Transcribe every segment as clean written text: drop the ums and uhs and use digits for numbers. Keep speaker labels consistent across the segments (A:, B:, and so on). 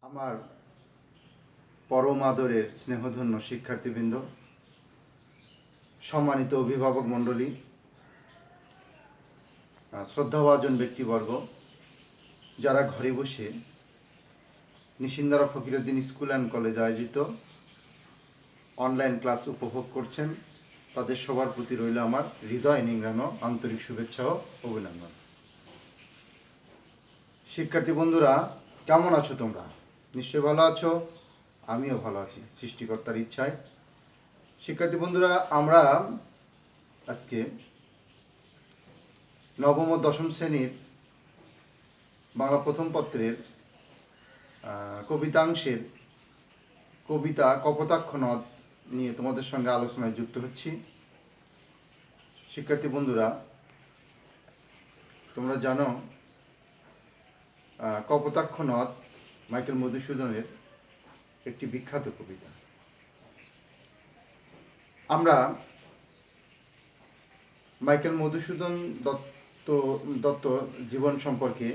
A: আমার পরম আদরের স্নেহধন্য শিক্ষার্থীবৃন্দ, সম্মানিত অভিভাবক মণ্ডলী, শ্রদ্ধাভাজন ব্যক্তিবর্গ, যারা ঘরে বসে Nishindara Fakiruddin school and college আয়োজিত অনলাইন ক্লাস উপভোগ করছেন, তাদের সবার প্রতি রইল আমার হৃদয় নিংড়ানো আন্তরিক শুভেচ্ছা ও অভিনন্দন। শিক্ষার্থী বন্ধুরা, কেমন আছো তোমরা? নিশ্চয়ই ভালো আছো। আমিও ভালো আছি সৃষ্টিকর্তার ইচ্ছায়। শিক্ষার্থী বন্ধুরা, আমরা আজকে নবম ও দশম শ্রেণীর বাংলা প্রথম পত্রের কবিতাংশের কবিতা কপোতাক্ষ নদ নিয়ে তোমাদের সঙ্গে আলোচনায় যুক্ত হচ্ছি। শিক্ষার্থী বন্ধুরা, তোমরা জানো কপোতাক্ষ নদ মাইকেল মধুসূদনের একটি বিখ্যাত কবিতা। আমরা মাইকেল মধুসূদন দত্ত জীবন সম্পর্কে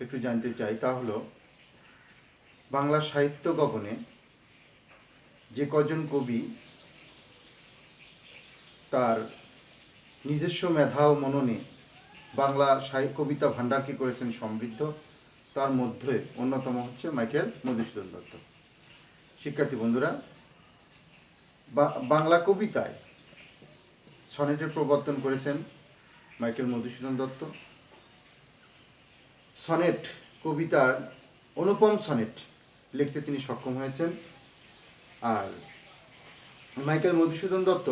A: একটু জানতে চাই। তা হলো, বাংলা সাহিত্য গগনে যে কজন কবি তার নিজস্ব মেধা ও মননে বাংলা কবিতা ভাণ্ডারকে করেছেন সমৃদ্ধ, তার মধ্যে অন্যতম হচ্ছে মাইকেল মধুসূদন দত্ত। শিক্ষার্থী বন্ধুরা, বাংলা কবিতায় সনেটের প্রবর্তন করেছেন মাইকেল মধুসূদন দত্ত। সনেট কবিতার অনুপম সনেট লিখতে তিনি সক্ষম হয়েছেন। আর মাইকেল মধুসূদন দত্ত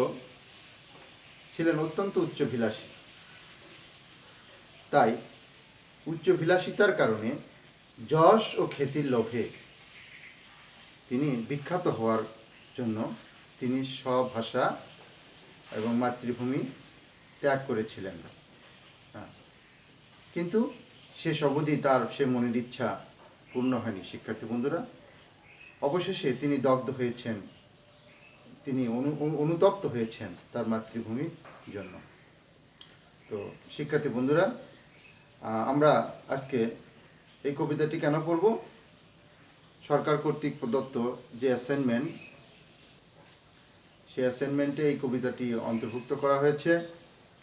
A: ছিলেন অত্যন্ত উচ্চভিলাষী। তাই উচ্চভিলাষিতার কারণে যশ ও খ্যাতির লোভে তিনি বিখ্যাত হওয়ার জন্য তিনি স্বভাষা এবং মাতৃভূমি ত্যাগ করেছিলেন। কিন্তু শেষ অবধি তার সে মনের ইচ্ছা পূর্ণ হয়নি। শিক্ষার্থী বন্ধুরা, অবশেষে তিনি দগ্ধ হয়েছেন, তিনি অনুতপ্ত হয়েছেন তার মাতৃভূমির জন্য। তো শিক্ষার্থী বন্ধুরা, আমরা আজকে এই কবিতাটি কেন পড়ব? সরকার কর্তৃক প্রদত্ত যে অ্যাসাইনমেন্ট, সেই অ্যাসাইনমেন্টে এই কবিতাটি অন্তর্ভুক্ত করা হয়েছে।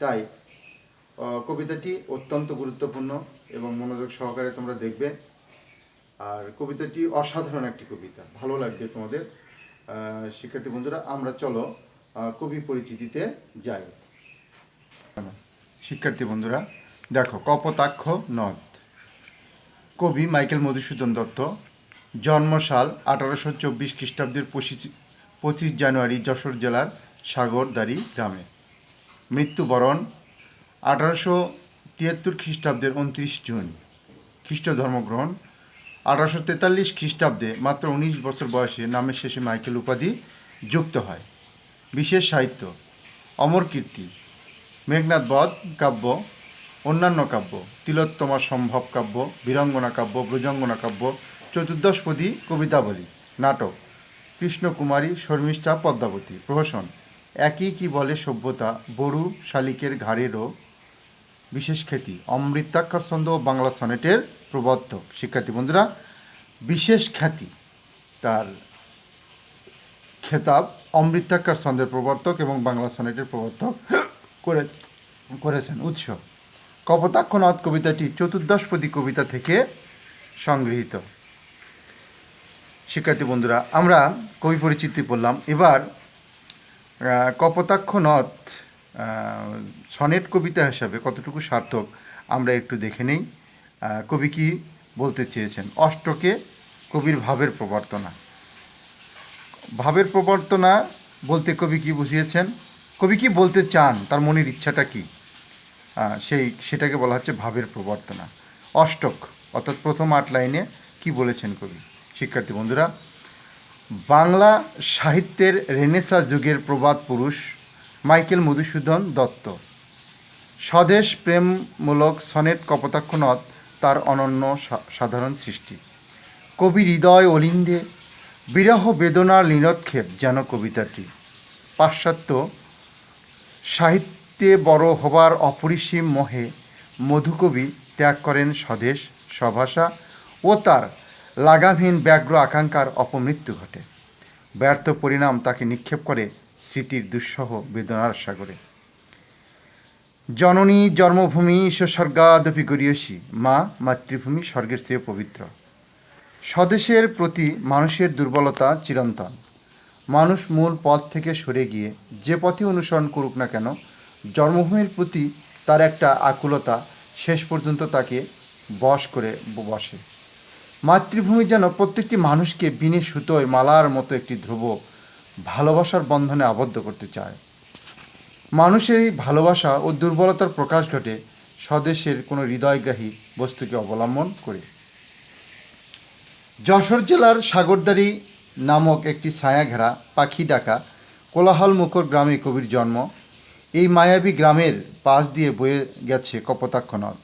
A: তাই কবিতাটি অত্যন্ত গুরুত্বপূর্ণ এবং মনোযোগ সহকারে তোমরা দেখবে। আর কবিতাটি অসাধারণ একটি কবিতা, ভালো লাগবে তোমাদের। শিক্ষার্থী বন্ধুরা, আমরা চলো কবি পরিচিতিতে যাই। শিক্ষার্থী বন্ধুরা, দেখো, কপোতাক্ষ নদ। কবি মাইকেল মধুসূদন দত্ত। জন্মসাল 1824 খ্রিস্টাব্দের 25 জানুয়ারি যশোর জেলার সাগরদাড়ি গ্রামে। মৃত্যুবরণ 1873 খ্রিস্টাব্দের 29 জুন। খ্রিস্ট ধর্মগ্রহণ 1843 খ্রিস্টাব্দে মাত্র 19 বছর বয়সে নামের শেষে মাইকেল উপাধি যুক্ত হয়। বিশেষ সাহিত্য: অমর কীর্তি, মেঘনাদ বধ কাব্য, অন্যান্য কাব্য, তিলোত্তমা সম্ভব কাব্য, বীরাঙ্গনা কাব্য, ব্রজাঙ্গনা কাব্য, চতুর্দশপদী কবিতাবলী, নাটক, কৃষ্ণকুমারী, শর্মিষ্ঠা, পদ্মাবতী। প্রহসন: একই কি বলে সভ্যতা, বড়ু শালিকের ঘাড়েরও বিশেষ খ্যাতি, অমৃতাক্ষর ছন্দ ও বাংলা সনেটের প্রবর্তক। শিক্ষার্থী বন্ধুরা, বিশেষ খ্যাতি, তার খেতাব অমৃতাক্ষর ছন্দের প্রবর্তক এবং বাংলা সনেটের প্রবর্তক করেছেন। উৎস: কপোতাক্ষ নদ কবিতাটি চতুর্দশপদী কবিতা থেকে সংগৃহীত। শিক্ষার্থী বন্ধুরা, আমরা কবি পরিচিতি পড়লাম। এবার কপোতাক্ষ নদ সনেট কবিতা হিসাবে কতটুকু সার্থক আমরা একটু দেখে নেই। কবি কি বলতে চেয়েছেন? অষ্টকে কবির ভাবের প্রবর্তনা। ভাবের প্রবর্তনা বলতে কবি কি বুঝিয়েছেন, কবি কি বলতে চান, তার মনের ইচ্ছাটা কি, সেটাকে বলা হচ্ছে ভাবের প্রবর্তনা। অষ্টক অর্থাৎ প্রথম 8 লাইনে কি বলেছেন কবি? শিক্ষার্থী বন্ধুরা, বাংলা সাহিত্যের রেনেসাঁ যুগের প্রবাদ পুরুষ মাইকেল মধুসূদন দত্ত। স্বদেশ প্রেমমূলক সনেট কপোতাক্ষ নদ তার অনন্য সাধারণ সৃষ্টি। কবি হৃদয় অলিন্দে বিরহ বেদনার লীনৎক্ষেপ যেন কবিতাটি। পাশ্চাত্য সাহিত্যে বড় হবার অপরিসীম মোহে মধুকবি ত্যাগ করেন স্বদেশ, স্বভাষা ও তার লাগামহীন ব্যগ্র আকাঙ্ক্ষার অপমৃত্যু ঘটে। ব্যর্থ পরিণাম তাকে নিক্ষেপ করে স্মৃতির দুঃসহ বেদনার সাগরে। জননী জন্মভূমি স্বর্গাদপি গরীয়সী, মা মাতৃভূমি স্বর্গের চেয়ে পবিত্র। স্বদেশের প্রতি মানুষের দুর্বলতা চিরন্তন। মানুষ মূল পথ থেকে সরে গিয়ে যে পথে অনুসরণ করুক না কেন, জন্মভূমির প্রতি তার একটা আকুলতা শেষ পর্যন্ত তাকে বশ করে বসে। মাতৃভূমি যেন প্রত্যেকটি মানুষকে বিনে সুতোয় মালার মতো একটি ধ্রুব ভালোবাসার বন্ধনে আবদ্ধ করতে চায়। মানুষের এই ভালোবাসা ও দুর্বলতার প্রকাশ ঘটে স্বদেশের কোনো হৃদয়গ্রাহী বস্তুকে অবলম্বন করে। যশোর জেলার সাগরদাড়ি নামক একটি ছায়াঘেরা পাখি ডাকা কোলাহল মুখর গ্রামে কবির জন্ম। এই মায়াবী গ্রামের পাশ দিয়ে বয়ে গেছে কপোতাক্ষ নদ।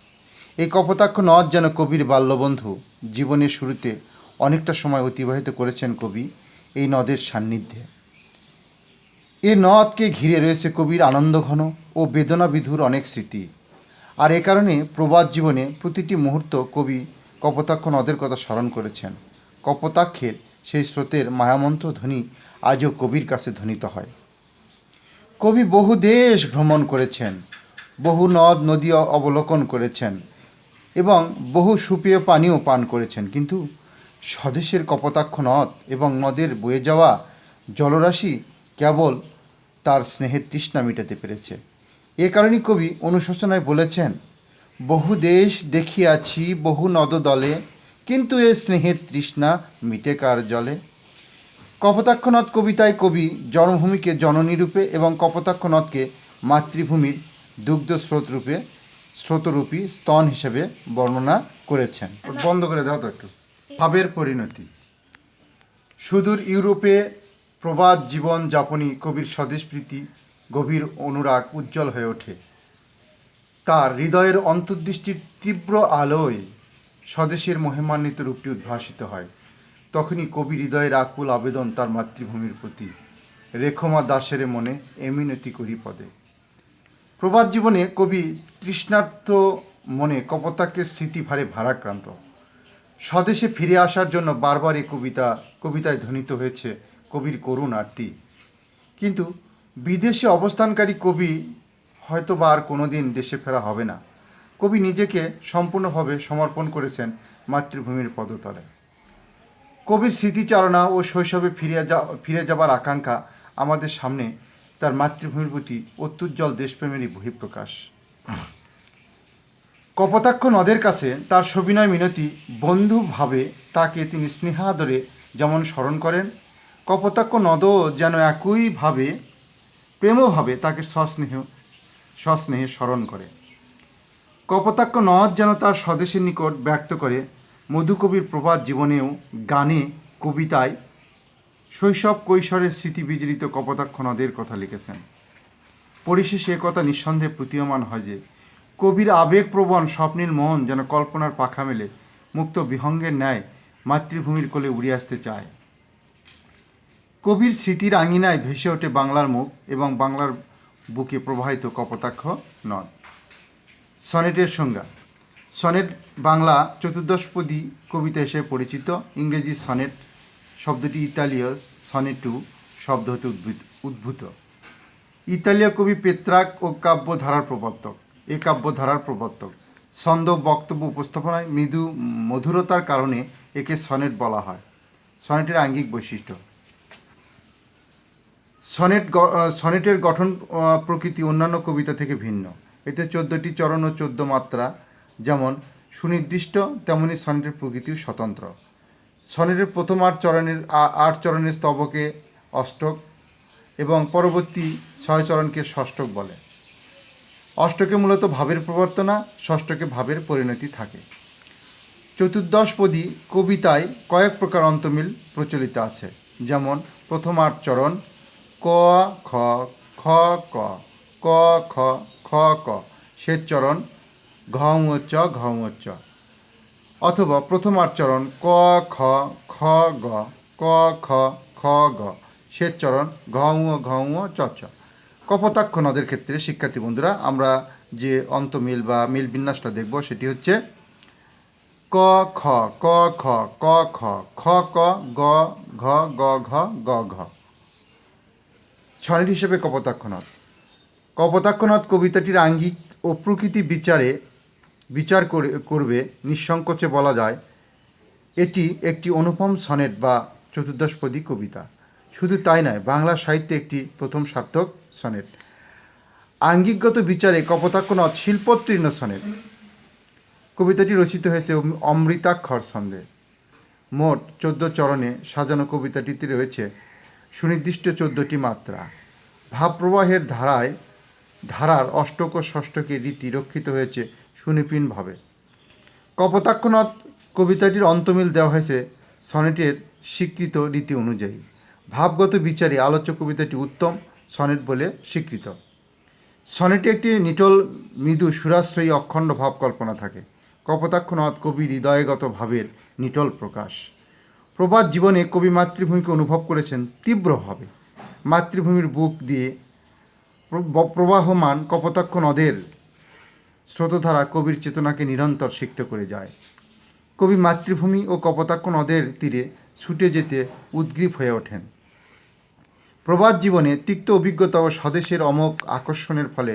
A: এই কপোতাক্ষ নদ যেন কবির বাল্যবন্ধু। জীবনের শুরুতে অনেকটা সময় অতিবাহিত করেছেন কবি এই নদের সান্নিধ্যে। এ নদকে ঘিরে রয়েছে কবির আনন্দঘন ও বেদনাবিধুর অনেক স্মৃতি। আর এ কারণে প্রবাদ জীবনে প্রতিটি মুহূর্ত কবি কপোতাক্ষ নদের কথা স্মরণ করেছেন। কপোতাক্ষের সেই স্রোতের মায়ামন্ত্র ধ্বনি আজও কবির কাছে ধ্বনিত হয়। কবি বহু দেশ ভ্রমণ করেছেন, বহু নদ নদী অবলোকন করেছেন এবং বহু সুপেয় পানীয় পান করেছেন, কিন্তু স্বদেশের কপোতাক্ষ নদ এবং নদের বয়ে যাওয়া জলরাশি কেবল তার স্নেহের তৃষ্ণা মেটাতে পেরেছে। এ কারণেই কবি অনুশোচনায় বলেছেন, বহু দেশ দেখিয়াছি বহু নদদলে, কিন্তু এ স্নেহের তৃষ্ণা মিটে কার জলে। কপোতাক্ষ নদ কবিতায় কবি জন্মভূমিকে জননী রূপে এবং কপোতাক্ষ নদকে মাতৃভূমির দুগ্ধ স্রোতরূপী স্তন হিসেবে বর্ণনা করেছেন। বন্ধ করে দাও তো একটু। ভাবের পরিণতি। সুদূর ইউরোপে প্রবাদ জীবন যাপনী কবির স্বদেশপ্রীতি গভীর অনুরাগ উজ্জ্বল হয়ে ওঠে। তার হৃদয়ের অন্তর্দৃষ্টির তীব্র আলোয় স্বদেশের মহিমান্বিত রূপটি উদ্ভাসিত হয়। তখনই কবি হৃদয়ের আকুল আবেদন তার মাতৃভূমির প্রতি, রেখমা দাসের মনে এমিনতি করি পদে। প্রবাদ জীবনে কবি তৃষ্ণার্ত মনে কপোতাক্ষের স্মৃতিভারে ভারাক্রান্ত। স্বদেশে ফিরে আসার জন্য বারবার এই কবিতায় ধ্বনিত হয়েছে কবির করুণ আরতি। কিন্তু বিদেশে অবস্থানকারী কবি হয়তো বা আর কোনো দিন দেশে ফেরা হবে না। কবি নিজেকে সম্পূর্ণভাবে সমর্পণ করেছেন মাতৃভূমির পদতলে। কবির স্মৃতিচারণা ও শৈশবে ফিরে যাবার আকাঙ্ক্ষা আমাদের সামনে তার মাতৃভূমির প্রতি অত্যুজ্জ্বল দেশপ্রেমেরই বহিঃপ্রকাশ। কপোতাক্ষ নদের কাছে তার সবিনয় মিনতি বন্ধুভাবে তাকে তিনি স্নেহাদরে যেমন স্মরণ করেন, কপোতাক্ষ নদও যেন একইভাবে প্রেমভাবে তাকে সস্নেহে স্মরণ করে। কপোতাক্ষ নদ যেন তার স্বদেশের নিকট ব্যক্ত করে মধুকবির প্রবাদ জীবনেও গানে কবিতায় শৈশব কৈশোরের স্মৃতি বিজড়িত কপোতাক্ষ নদের কথা লিখেছেন। পরিশেষে কথা নিঃসন্দেহে প্রতীয়মান হয় যে কবির আবেগপ্রবণ স্বপ্নীল মন যেন কল্পনার পাখা মেলে মুক্ত বিহঙ্গের ন্যায় মাতৃভূমির কোলে উড়ে আসতে চায়। কবির স্মৃতির আঙিনায় ভেসে ওঠে বাংলার মুখ এবং বাংলার বুকে প্রবাহিত কপোতাক্ষ নদ। সনেটের সংজ্ঞা। সনেট বাংলা চতুর্দশপদী কবিতা হিসেবে পরিচিত। ইংরেজি সনেট শব্দটি ইতালীয় সনেটু শব্দ হতে উদ্ভূত। ইতালীয় কবি পেত্রাক ও কাব্যধারার প্রবর্তক। এ কাব্যধারার প্রবর্তক ছন্দ বক্তব্য উপস্থাপনায় মৃদু মধুরতার কারণে একে সনেট বলা হয়। সনেটের আঙ্গিক বৈশিষ্ট্য। সনেটের গঠন প্রকৃতি অন্যান্য কবিতা থেকে ভিন্ন। এতে 14টি চরণ ও 14 মাত্রা যেমন সুনির্দিষ্ট, তেমনি সনেটের প্রকৃতিও স্বতন্ত্র। সনেটের প্রথম 8 চরণের স্তবকে অষ্টক এবং পরবর্তী 6 চরণকে ষষ্ঠক বলে। অষ্টকে মূলত ভাবের প্রবর্তনা, ষষ্ঠকে ভাবের পরিণতি থাকে। চতুর্দশপদী কবিতায় কয়েক প্রকার অন্তমিল প্রচলিত আছে, যেমন প্রথম 8 চরণ ক খ খ ক ক খ খ ক, শেষ চরণ ঘ চ ঘ চ, অথবা প্রথম 8 চরণ ক খ খ গ ক খ খ গ, শেষ চরণ ঘ চ চ। কপোতাক্ষ নদের ক্ষেত্রে শিক্ষার্থী বন্ধুরা আমরা যে অন্তমিল বা মিল বিন্যাসটা দেখব সেটি হচ্ছে ক খ ক খ ক খ খ ক গ ঘ গ ঘ গ ঘ। সনেট হিসেবে কপোতাক্ষ নদ। কপোতাক্ষ নদ কবিতাটির আঙ্গিক ও প্রকৃতি বিচার করবে নিঃসংকোচে বলা যায় এটি একটি অনুপম সনেট বা চতুর্দশপদী কবিতা। শুধু তাই নয়, বাংলা সাহিত্যে একটি প্রথম সার্থক সনেট। আঙ্গিকগত বিচারে কপোতাক্ষ নদ শিল্পোত্তীর্ণ সনেট। কবিতাটি রচিত হয়েছে অমৃতাক্ষর ছন্দে। মোট 14 চরণে সাজানো কবিতাটিতে রয়েছে সুনির্দিষ্ট 14টি মাত্রা। ভাবপ্রবাহের ধারার অষ্টক ও ষষ্ঠকের রীতি রক্ষিত হয়েছে সুনিপুণভাবে। কপোতাক্ষ নদ কবিতাটির অন্তমিল দেওয়া হয়েছে সনেটের স্বীকৃত রীতি অনুযায়ী। ভাবগত বিচারে আলোচ্য কবিতাটি উত্তম সনেট বলে স্বীকৃত। সনেটে একটি নিটোল মৃদু সুরাশ্রয়ী অখণ্ড ভাব কল্পনা থাকে। কপোতাক্ষ নদ কবির হৃদয়গত ভাবের নিটোল প্রকাশ। প্রবাদ জীবনে কবি মাতৃভূমিকে অনুভব করেছেন তীব্রভাবে। মাতৃভূমির বুক দিয়ে প্রবাহমান কপোতাক্ষ নদের স্রোতধারা কবির চেতনাকে নিরন্তর সিক্ত করে যায়। কবি মাতৃভূমি ও কপোতাক্ষ নদের তীরে ছুটে যেতে উদ্গ্রীব হয়ে ওঠেন। প্রবাদ জীবনে তিক্ত অভিজ্ঞতা ও স্বদেশের অমোঘ আকর্ষণের ফলে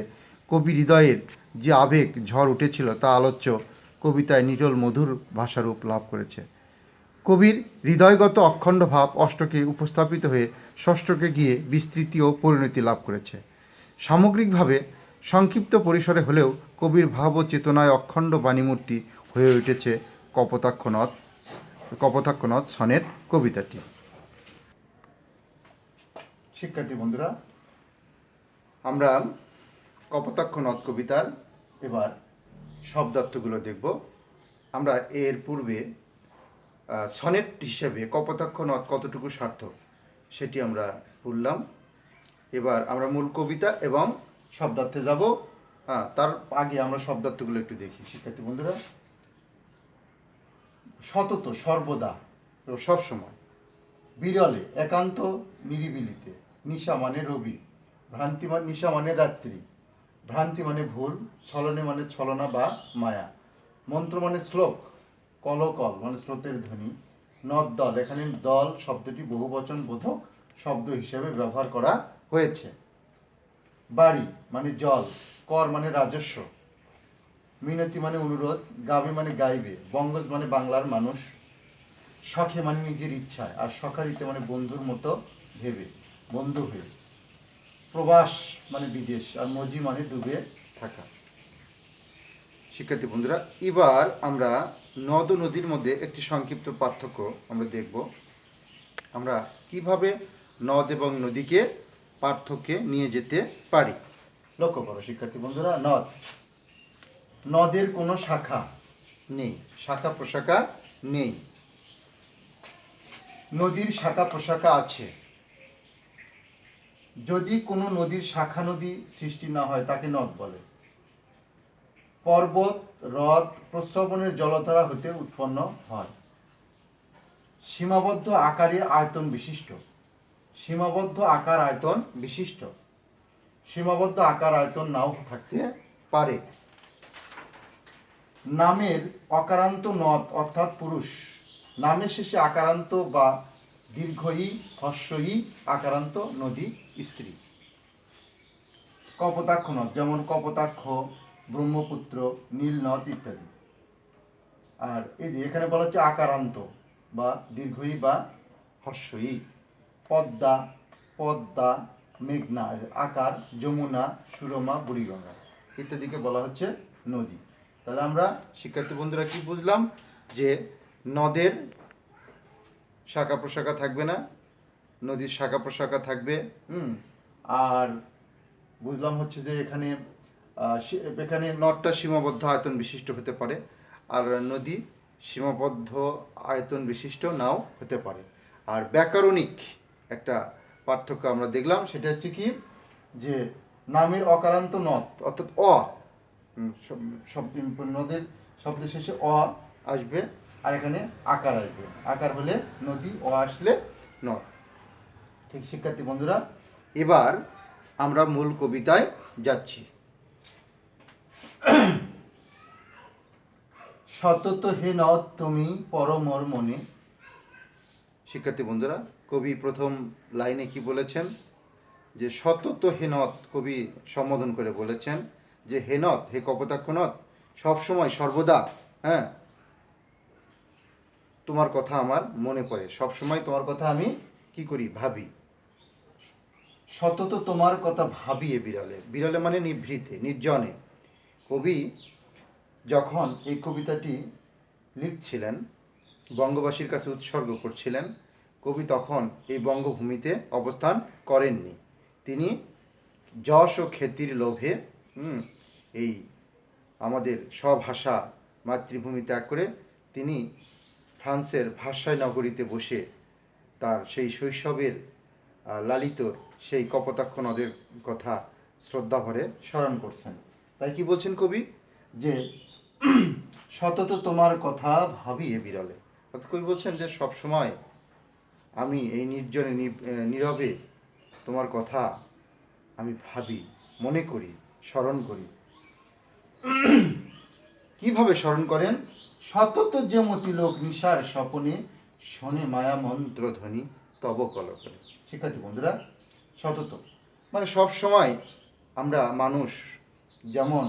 A: কবি হৃদয়ের যে আবেগ ঝড় উঠেছিল তা আলোচ্য কবিতায় নিটোল মধুর ভাষারূপ লাভ করেছে। কবির হৃদয়গত অখণ্ড ভাব অষ্টকে উপস্থাপিত হয়ে ষষ্ঠকে গিয়ে বিস্তৃতি ও পরিণতি লাভ করেছে। সামগ্রিকভাবে সংক্ষিপ্ত পরিসরে হলেও কবির ভাব ও চেতনায় অখণ্ড বাণীমূর্তি হয়ে উঠেছে কপোতাক্ষ নদ সনেট কবিতাটি। শিক্ষার্থী বন্ধুরা, আমরা কপোতাক্ষ নদ কবিতার এবার শব্দার্থগুলো দেখব। আমরা এর পূর্বে সনেট হিসেবে কপোতাক্ষ নদ কতটুকু সার্থক সেটি আমরা পড়লাম। এবার আমরা মূল কবিতা এবং শব্দার্থে যাব। তার আগে আমরা শব্দার্থগুলো একটু দেখি। শিক্ষার্থী বন্ধুরা, সতত, সর্বদা, সবসময়। বিরলে, একান্ত নিরিবিলিতে। নিশা মানে রবি, নিশা মানে রাত্রি, ভ্রান্তি মানে ভুল, ছলনে মানে ছলনা বা মায়া। মন্ত্র মানে শ্লোক, কলকল মানে স্রোতের ধ্বনি। নদ দল, এখানে দল শব্দটি বহুবচন বোধক শব্দ হিসেবে ব্যবহার করা হয়েছে। বাড়ি মানে জল, কর মানে রাজস্ব, মিনতি মানে অনুরোধ, গাবে মানে গাইবে, বঙ্গজ মানে বাংলার মানুষ, শখে মানে নিজের ইচ্ছায়, আর সখারিতে মানে বন্ধুর মতো ভেবে, বন্ধু হয়ে। প্রবাস মানে বিদেশ, আর মজি মানে ডুবে থাকা। শিক্ষার্থী বন্ধুরা, এবার আমরা নদ ও নদীর মধ্যে একটি সংক্ষিপ্ত পার্থক্য আমরা দেখব। আমরা কিভাবে নদ এবং নদীকে পার্থক্যে নিয়ে যেতে পারি। লক্ষ্য করো শিক্ষার্থী বন্ধুরা, নদের কোনো শাখা নেই, শাখা প্রশাখা নেই। নদীর শাখা প্রশাখা আছে। যদি কোনো নদীর শাখা নদী সৃষ্টি না হয় তাকে নদ বলে। পর্বত, হ্রদ প্রস্রবণের জলধারা হতে উৎপন্ন হয়। সীমাবদ্ধ আকারে আয়তন বিশিষ্ট, সীমাবদ্ধ আকার আয়তন বিশিষ্ট, সীমাবদ্ধ আকার আয়তন নাও থাকতে পারে। নামের অকারান্ত নদ অর্থাৎ পুরুষ, নামের শেষে আকারান্ত বা দীর্ঘই হ্রস্বই আকারান্ত নদী স্ত্রী। কপোতাক্ষ নদ যেমন কপোতাক্ষ, ব্রহ্মপুত্র, নীলনদ ইত্যাদি। আর এই যে এখানে বলা হচ্ছে আকারান্ত বা দীর্ঘই বা হ্রস্বই। পদ্মা, পদ্মা, মেঘনা আকার, যমুনা, সুরমা, বুড়িগঙ্গা ইত্যাদিকে বলা হচ্ছে নদী। তাহলে আমরা শিক্ষার্থী বন্ধুরা কি বুঝলাম? যে নদের শাখা প্রশাখা থাকবে না, নদীর শাখা প্রশাখা থাকবে। আর বুঝলাম হচ্ছে যে এখানে নদটা সীমাবদ্ধ আয়তন বিশিষ্ট হতে পারে, আর নদী সীমাবদ্ধ আয়তন বিশিষ্ট নাও হতে পারে। আর ব্যাকরণিক একটা পার্থক্য আমরা দেখলাম, সেটা হচ্ছে কি, যে নামের অকারান্ত নদ অর্থাৎ নদের শব্দের শেষে আসবে, আর এখানে আকার আসবে। আকার হলে নদী, আসলে নদ। ঠিক শিক্ষার্থী বন্ধুরা, এবার আমরা মূল কবিতায় যাচ্ছি। সতত হে নদ তুমি পরমর মনে। শিক্ষার্থী বন্ধুরা, কবি প্রথম লাইনে কি বলেছেন, যে সতত হেনত, কবি সম্বোধন করে বলেছেন যে হেনত, হে কপোতাক্ষ নদ, সবসময় সর্বদা, হ্যাঁ, তোমার কথা আমার মনে পড়ে, সবসময় তোমার কথা আমি কি করি, ভাবি। সতত তোমার কথা ভাবিয়ে বিরলে, বিরলে মানে নিভৃতে, নির্জনে। কবি যখন এই কবিতাটি লিখছিলেন, বঙ্গবাসীর কাছে উৎসর্গ করছিলেন, কবি তখন এই বঙ্গভূমিতে অবস্থান করেননি। তিনি যশ ও খ্যাতির লোভে এই আমাদের স্বভাষা মাতৃভূমি ত্যাগ করে তিনি ফ্রান্সের ভার্সাই নগরীতে বসে তার সেই শৈশবের লালিত সেই কপোতাক্ষ নদের কথা শ্রদ্ধাভরে স্মরণ করছেন। তাই কি বলছেন কবি, যে সতত তোমার কথা ভাবি এ বিরলে। অর্থাৎ কবি বলছেন যে সবসময় আমি এই নির্জনে নীরবে তোমার কথা আমি ভাবি, মনে করি, স্মরণ করি। কিভাবে স্মরণ করেন? সতত যে মতি লোক নিশার স্বপনে শোনে মায়া মন্ত্র ধ্বনি তব কলকলে। শিক্ষার্থী বন্ধুরা, সতত মানে সব সময় আমরা মানুষ যেমন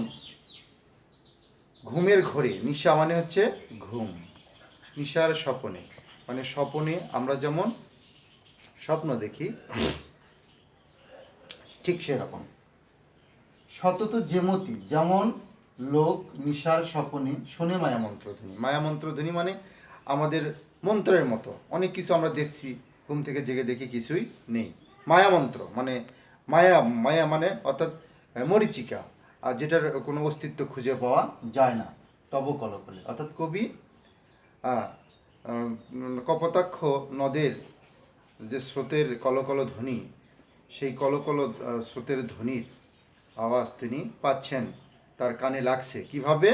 A: ঘুমের ঘোরে, নিশা মানে হচ্ছে ঘুম, নিশার স্বপনে মানে স্বপনে আমরা যেমন স্বপ্ন দেখি, ঠিক সেরকম সতত যেমতি, যেমন লোক নিশার স্বপনে শোনে মায়া মন্ত্রধ্বনি। মায়া মন্ত্রধ্বনি মানে আমাদের মন্ত্রের মতো অনেক কিছু আমরা দেখছি, ঘুম থেকে জেগে দেখি কিছুই নেই। মায়া মন্ত্র মানে মায়া, মায়া মানে অর্থাৎ মরীচিকা, আর যেটার কোনো অস্তিত্ব খুঁজে পাওয়া যায় না, তব কলকলে। অর্থাৎ কবি কপোতাক্ষ নদের যে স্রোতের কলকল ধ্বনি, সেই কলকল স্রোতের ধ্বনির আওয়াজ তিনি পাচ্ছেন, তার কানে লাগছে। কিভাবে?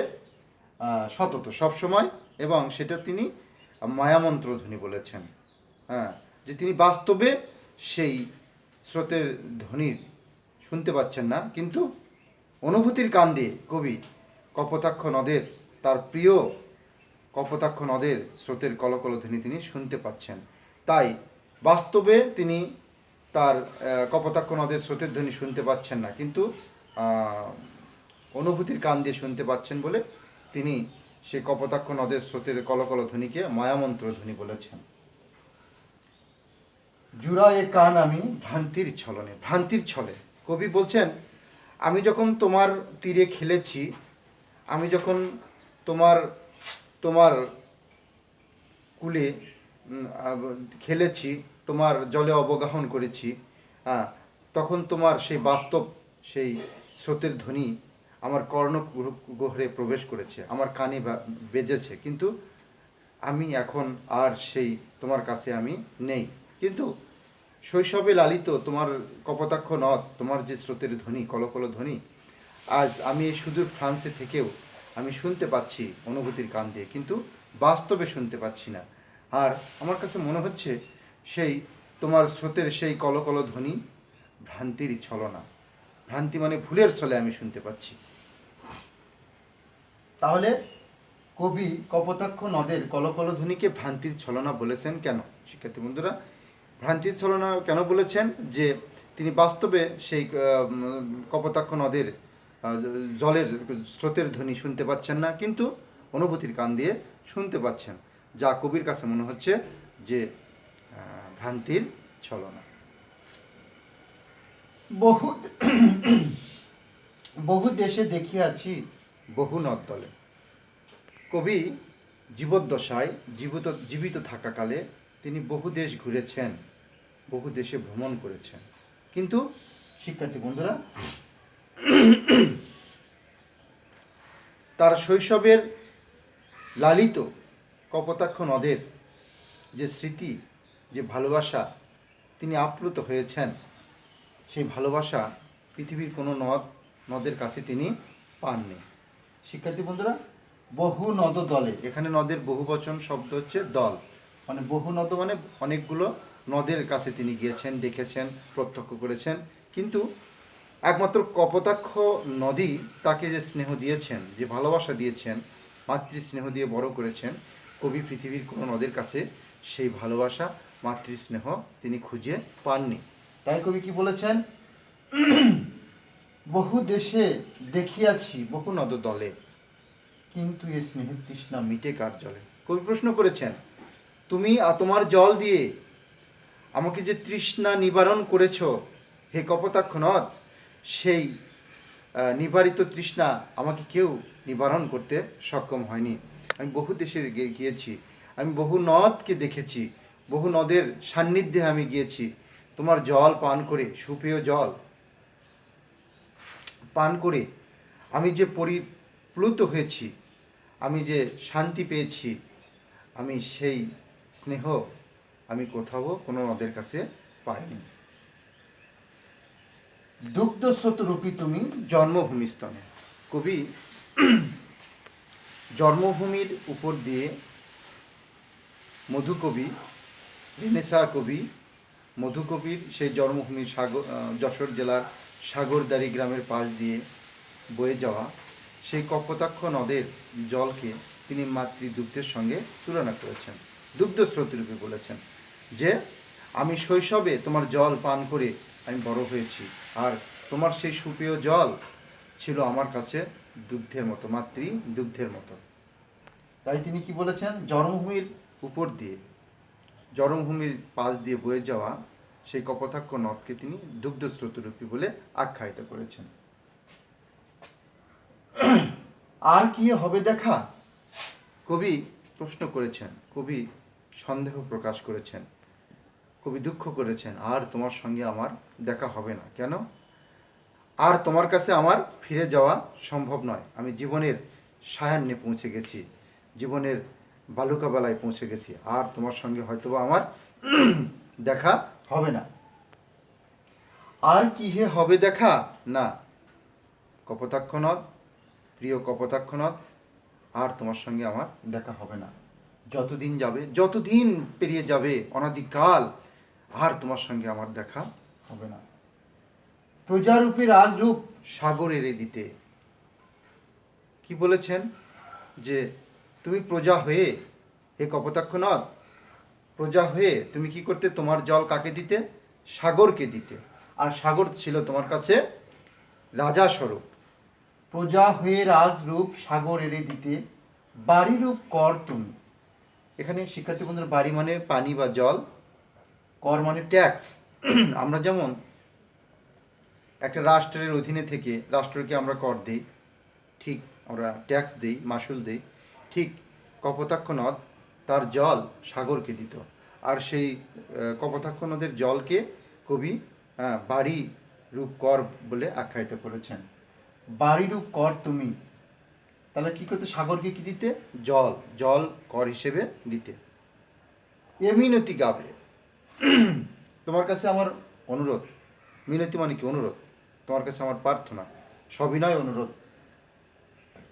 A: সতত, সবসময়, এবং সেটা তিনি মায়ামন্ত্র ধ্বনি বলেছেন। হ্যাঁ, যে তিনি বাস্তবে সেই স্রোতের ধ্বনির শুনতে পাচ্ছেন না, কিন্তু অনুভূতির কান দিয়ে কবি কপোতাক্ষ নদের, তার প্রিয় কপোতাক্ষ নদের স্রোতের কলকল ধ্বনি তিনি শুনতে পাচ্ছেন। তাই বাস্তবে তিনি তার কপোতাক্ষ নদের স্রোতের ধ্বনি শুনতে পাচ্ছেন না, কিন্তু অনুভূতির কান দিয়ে শুনতে পাচ্ছেন বলে তিনি সেই কপোতাক্ষ নদের স্রোতের কলকল ধ্বনিকে মায়ামন্ত্র ধ্বনি বলেছেন। জুড়ায়ে কান আমি ভ্রান্তির ছলনে, ভ্রান্তির ছলে। কবি বলছেন, আমি যখন তোমার তীরে খেলেছি, আমি যখন তোমার তোমার কূলে খেলেছি, তোমার জলে অবগাহন করেছি, তখন তোমার সেই বাস্তব সেই স্রোতের ধ্বনি আমার কর্ণগহ্বরে প্রবেশ করেছে, আমার কানে বেজেছে, কিন্তু আমি এখন আর সেই তোমার কাছে আমি নেই। কিন্তু শৈশবে লালিত তোমার কপোতাক্ষ নদ, তোমার যে স্রোতের ধ্বনি, কলকল ধ্বনি, আজ আমি এই সুদূর ফ্রান্সে থেকেও আমি শুনতে পাচ্ছি অনুভূতির কান দিয়ে, কিন্তু বাস্তবে শুনতে পাচ্ছি না। আর আমার কাছে মনে হচ্ছে সেই তোমার স্রোতের সেই কলকল ধ্বনি ভ্রান্তির ছলনা, ভ্রান্তি মানে ভুলের ছলে আমি শুনতে পাচ্ছি। তাহলে কবি কপোতাক্ষ নদের কলকল ধ্বনিকে ভ্রান্তির ছলনা বলেছেন কেন? শিক্ষার্থী বন্ধুরা, ভ্রান্তির ছলনা কেন বলেছেন? যে তিনি বাস্তবে সেই কপোতাক্ষ নদের জলের স্রোতের ধ্বনি শুনতে পাচ্ছেন না, কিন্তু অনুভূতির কান দিয়ে শুনতে পাচ্ছেন, যা কবির কাছে মনে হচ্ছে যে ভ্রান্তির ছলনা। বহু দেশে দেখিয়াছি বহু নদ তলে। কবি জীবদ্দশায় জীবিত থাকাকালে তিনি বহু দেশ ঘুরেছেন, বহু দেশে ভ্রমণ করেছেন, কিন্তু শিক্ষার্থী বন্ধুরা, তার শৈশবের লালিত কপোতাক্ষ নদের যে স্মৃতি, যে ভালোবাসা তিনি আপ্লুত হয়েছেন, সেই ভালোবাসা পৃথিবীর কোনো নদের কাছে তিনি পাননি। শিক্ষার্থী বন্ধুরা, বহু নদ দলে, এখানে নদের বহু বচন শব্দ হচ্ছে দল, মানে বহু নদ মানে অনেকগুলো নদের কাছে তিনি গিয়েছেন, দেখেছেন, প্রত্যক্ষ করেছেন, কিন্তু একমাত্র কপোতাক্ষ নদী তাকে যে স্নেহ দিয়েছেন, যে ভালোবাসা দিয়েছেন, মাতৃস্নেহ দিয়ে বড় করেছেন, কবি পৃথিবীর কোনো নদের কাছে সেই ভালোবাসা, মাতৃস্নেহ তিনি খুঁজে পাননি। তাই কবি কি বলেছেন? বহু দেশে দেখিয়াছি বহু নদ দলে, কিন্তু এ স্নেহের তৃষ্ণা মিটে কার জলে। কবি প্রশ্ন করেছেন, তুমি তোমার জল দিয়ে আমাকে যে তৃষ্ণা নিবারণ করেছ হে কপোতাক্ষ নদ, সেই নিবারিত তৃষ্ণা আমাকে কেউ নিবারণ করতে সক্ষম হয়নি। আমি বহু দেশে গিয়েছি, আমি বহু নদকে দেখেছি, বহু নদের সান্নিধ্যে আমি গিয়েছি। তোমার জল পান করে, সুপেয় জল পান করে আমি যে পরিপ্লুত হয়েছি, আমি যে শান্তি পেয়েছি, আমি সেই স্নেহ আমি কোথাও কোনো নদের কাছে পাইনি। দুগ্ধস্রোতরূপী তুমি জন্মভূমি স্তনে। কবি জন্মভূমির উপর দিয়ে মধুকবি, রেনেসা কবি মধুকবির সেই জন্মভূমি যশোর জেলার সাগরদাড়ি গ্রামের পাশ দিয়ে বয়ে যাওয়া সেই কপোতাক্ষ নদের জলকে তিনি মাতৃদুগ্ধের সঙ্গে তুলনা করেছেন, দুগ্ধস্রোতরূপী বলেছেন যে আমি শৈশবে তোমার জল পান করে আমি বড় হয়েছি, আর তোমার সেই সুপেয় জল ছিল আমার কাছে দুগ্ধের মতো, মাতৃ দুগ্ধের মতো। তাই তিনি কি বলেছেন? জন্মভূমির উপর দিয়ে, জন্মভূমির পাশ দিয়ে বয়ে যাওয়া সেই কপোতাক্ষ নদকে তিনি দুগ্ধস্রোতরূপী বলে আখ্যায়িত করেছেন। আর কি হবে দেখা? কবি প্রশ্ন করেছেন, কবি সন্দেহ প্রকাশ করেছেন, কবি দুঃখ করেছেন, আর তোমার সঙ্গে আমার দেখা হবে না। কেন? আর তোমার কাছে আমার ফিরে যাওয়া সম্ভব নয়। আমি জীবনের সায়ান্নে পৌঁছে গেছি, জীবনের বালুকাবেলায় পৌঁছে গেছি, আর তোমার সঙ্গে হয়তোবা আমার দেখা হবে না। আর কি হে হবে দেখা? না কপোতাক্ষ নদ, প্রিয় কপোতাক্ষ নদ, আর তোমার সঙ্গে আমার দেখা হবে না। যতদিন যাবে, যতদিন পেরিয়ে যাবে অনাদিকাল, আর তোমার সঙ্গে আমার দেখা হবে না। প্রজারূপী রাজরূপ সাগর এরে দিতে। কি বলেছেন? যে তুমি প্রজা হয়ে, হে কপোতাক্ষ নদ, প্রজা হয়ে তুমি কি করতে? তোমার জল কাকে দিতে? সাগরকে দিতে। আর সাগর ছিল তোমার কাছে রাজা স্বরূপ। প্রজা হয়ে রাজরূপ সাগর এরে দিতে, বাড়িরূপ কর তুমি। এখানে শিক্ষার্থী বন্ধুরা, বাড়ি মানে পানি বা জল, কর মানে ট্যাক্স। আমরা যেমন একটা রাষ্ট্রের অধীনে থেকে রাষ্ট্রকে আমরা কর দিই, ঠিক আমরা ট্যাক্স দিই, মাসুল দিই, ঠিক কপোতাক্ষ নদ তার জল সাগরকে দিত। আর সেই কপোতাক্ষ নদের জলকে কবি বাড়ি রূপ কর বলে আখ্যায়িত করেছেন। বাড়ি রূপ কর তুমি। তাহলে কী করতে? সাগরকে কি দিতে? জল, জল কর হিসেবে দিতে। এ মিনতি গাবে, তোমার কাছে আমার অনুরোধ। মিনতি মানে কি? অনুরোধ। তোমার কাছে আমার প্রার্থনা, সবিনয় অনুরোধ।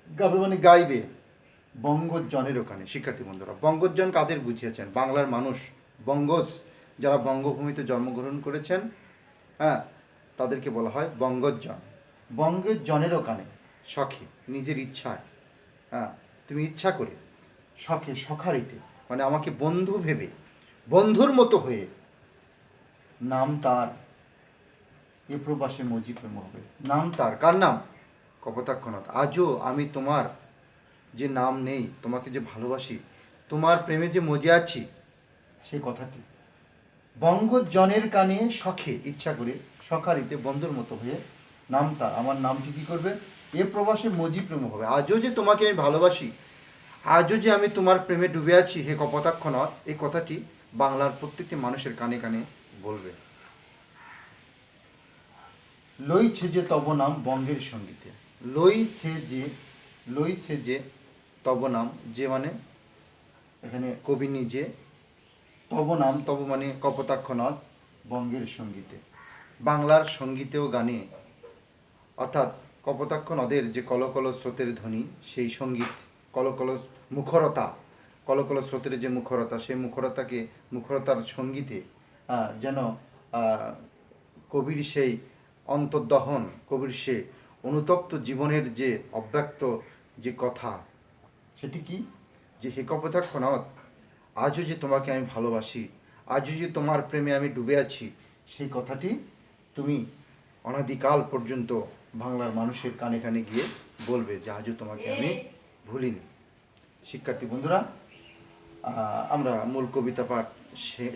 A: গাবে মানে গাইবে। বঙ্গজনের ওখানে। শিক্ষার্থী বন্ধুরা, বঙ্গজন কাদের বুঝিয়েছেন? বাংলার মানুষ, বঙ্গজ, যারা বঙ্গভূমিতে জন্মগ্রহণ করেছেন, হ্যাঁ, তাদেরকে বলা হয় বঙ্গজন। বঙ্গের জনের ওখানে শখে, নিজের ইচ্ছায়, হ্যাঁ, তুমি ইচ্ছা করে, শখে, সখারিতে, মানে আমাকে বন্ধু ভেবে, বন্ধুর মতো হয়ে, নাম তার এ প্রবাসে মজি প্রেম হবে। নাম তার, কার নাম? কপোতাক্ষ নদ। আজও আমি তোমার যে নাম নেই, তোমাকে যে ভালোবাসি, তোমার প্রেমে যে মজে আছি, সেই কথাটি বঙ্গজনের কানে শখে, ইচ্ছা করে, সখারিতে, বন্ধুর মতো হয়ে, নাম তার, আমার নামটি কী করবে? এ প্রবাসে মজি প্রেম হবে। আজও যে তোমাকে আমি ভালোবাসি, আজও যে আমি তোমার প্রেমে ডুবে আছি হে কপোতাক্ষ নদ, এই কথাটি বাংলার প্রত্যেকটি মানুষের কানে কানে বলবে। লইছে যে তব নাম বঙ্গের সঙ্গীতে। লইছে যে তব নাম, যে মানে এখানে কবি নিজে, তব নাম, তব মানে কপোতাক্ষ নদ, বঙ্গের সঙ্গীতে, বাংলার সঙ্গীতে ও গানে, অর্থাৎ কপোতাক্ষ নদের যে কলকল স্রোতের ধ্বনি, সেই সঙ্গীত, কলকল মুখরতা, কলকল স্রোতের যে মুখরতা, সেই মুখরতার সঙ্গীতে যেন কবির সেই অন্তর্দহন, কবির সে অনুতপ্ত জীবনের যে অব্যক্ত যে কথা, সেটি কি? যে হে কপোতাক্ষ নদ, আজও যে তোমাকে আমি ভালোবাসি, আজও যে তোমার প্রেমে আমি ডুবে আছি, সেই কথাটি তুমি অনাদিকাল পর্যন্ত বাংলার মানুষের কানে কানে গিয়ে বলবে যে আজও তোমাকে আমি ভুলিনি। শিক্ষার্থী বন্ধুরা, আমরা মূল কবিতা পাঠ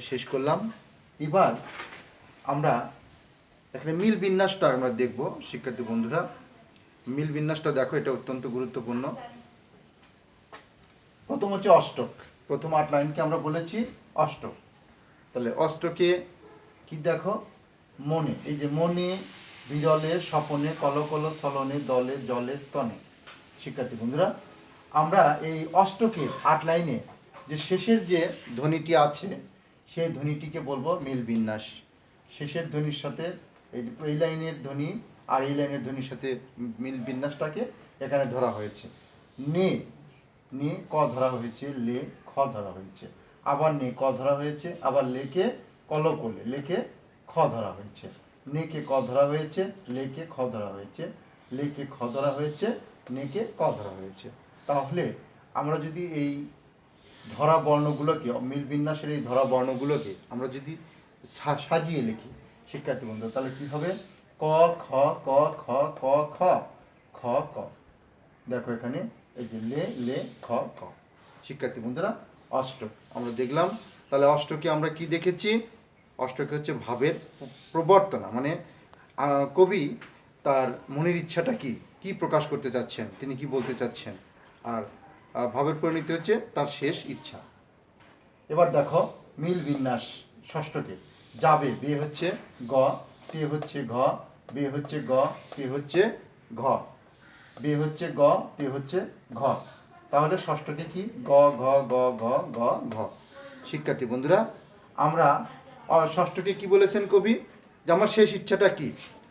A: শেষ করলাম। এবার আমরা এখানে মিল বিন্যাসটা আমরা দেখব। শিক্ষার্থী বন্ধুরা, মিল বিন্যাসটা দেখো, এটা অত্যন্ত গুরুত্বপূর্ণ। প্রথম হচ্ছে অষ্টক। প্রথম 8 লাইনকে আমরা বলেছি অষ্টক। তাহলে অষ্টকে কি দেখো? মনে, এই যে মনে, বিরলে, স্বপনে, কলকল ছলনে, দলে জলে স্তনে। শিক্ষার্থী বন্ধুরা, আমরা এই অষ্টকের 8 লাইনে যে শেষের যে ধ্বনিটি আছে, সেই ধ্বনিটিকে বলবো মিল বিন্যাস। শেষের ধ্বনির সাথে এই লাইনের ধ্বনি আর এই লাইনের ধ্বনির সাথে মিল বিন্যাসটাকে এখানে ধরা হয়েছে। নে, নে ক ধরা হয়েছে, লে খ ধরা হয়েছে, আবার নে ক ধরা হয়েছে, আবার লেকে কলকলে, লেকে খ ধরা হয়েছে, নেকে ক ধরা হয়েছে, লেকে খ ধরা হয়েছে, লেকে খ ধরা হয়েছে, নেকে ক ধরা হয়েছে। তাহলে আমরা যদি এই ধরা বর্ণগুলোকে, মিল বিন্যাসের এই ধরা বর্ণগুলোকে আমরা যদি সাজিয়ে লিখি শিক্ষার্থী বন্ধু, তাহলে কি হবে? ক খ ক খ ক খ খ ক। দেখো এখানে এই যে লে লে খ খ। শিক্ষার্থী বন্ধুরা, অষ্টক আমরা দেখলাম। তাহলে অষ্টকে আমরা কি দেখেছি? অষ্টকে হচ্ছে ভাবের প্রবর্তনা, মানে কবি তার মনের ইচ্ছাটা কি কি প্রকাশ করতে চাচ্ছেন, তিনি কি বলতে চাচ্ছেন, আর ভাবের পরিণতি হচ্ছে তার শেষ ইচ্ছা। এবার দেখো মিল বিন্যাস ষষ্ঠকে। যাবে, বে হচ্ছে গ, তে হচ্ছে ঘ, বে হচ্ছে গ, তে হচ্ছে ঘ, বে হচ্ছে গ, তে হচ্ছে ঘ। তাহলে ষষ্ঠকে কি? গ ঘ গ ঘ গ ঘ। শিক্ষার্থী বন্ধুরা, আমরা ষষ্ঠকে কি বলেছেন কবি? যে আমার শেষ ইচ্ছাটা কি।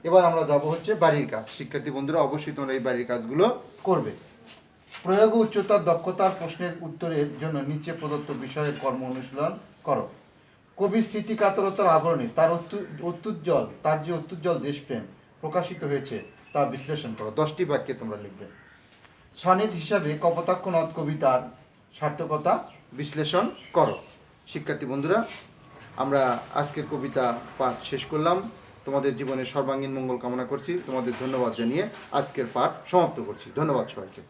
A: এবার আমরা যাব হচ্ছে বাড়ির কাজ। শিক্ষার্থী বন্ধুরা, অবশ্যই তোমরা এই বাড়ির কাজগুলো করবে। প্রয়োগ ও উচ্চতার দক্ষতার প্রশ্নের উত্তরের জন্য নিচে প্রদত্ত বিষয়ের কর্ম অনুশীলন করো। কবির স্মৃতিকাতরতার আবরণে তার যে অত্যুজ্জ্বল দেশপ্রেম প্রকাশিত হয়েছে তা বিশ্লেষণ করো। 10টি বাক্যে তোমরা লিখবে। সনেট হিসাবে কপোতাক্ষ নদ কবিতার সার্থকতা বিশ্লেষণ করো। শিক্ষার্থী বন্ধুরা, আমরা আজকের কবিতা পাঠ শেষ করলাম। তোমাদের জীবনের সর্বাঙ্গীন মঙ্গল কামনা করছি। তোমাদের ধন্যবাদ জানিয়ে আজকের পাঠ সমাপ্ত করছি। ধন্যবাদ সবাইকে।